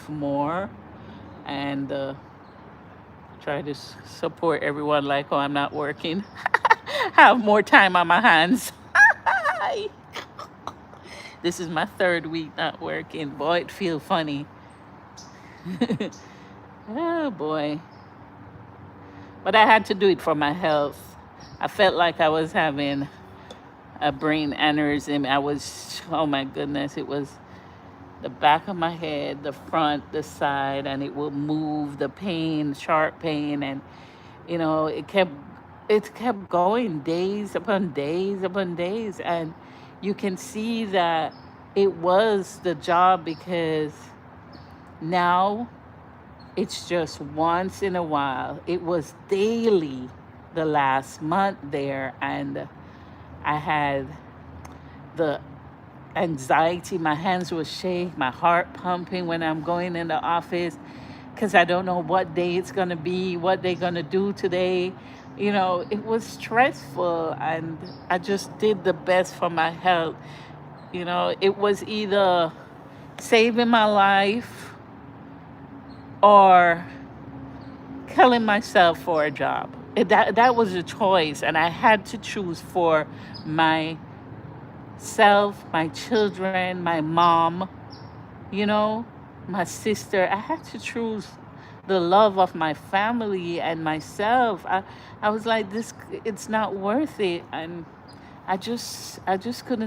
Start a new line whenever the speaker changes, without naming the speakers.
more and try to support everyone like, oh, I'm not working. Have more time on my hands. This is my third week not working. Boy, it feels funny. Oh boy. But I had to do it for my health. I felt like I was having a brain aneurysm. Oh my goodness, it was the back of my head, the front, the side, and it will move, the pain, sharp pain. And, it kept going days upon days upon days. And you can see that it was the job because now it's just once in a while. It was daily the last month there, and I had the anxiety. My hands would shake, my heart pumping when I'm going in the office because I don't know what day it's going to be, what they're going to do today. It was stressful, and I just did the best for my health. It was either saving my life or killing myself for a job. That was a choice, and I had to choose for myself, my children, my mom, you know, my sister. I had to choose the love of my family and myself. I was like, this, it's not worth it, and I just couldn't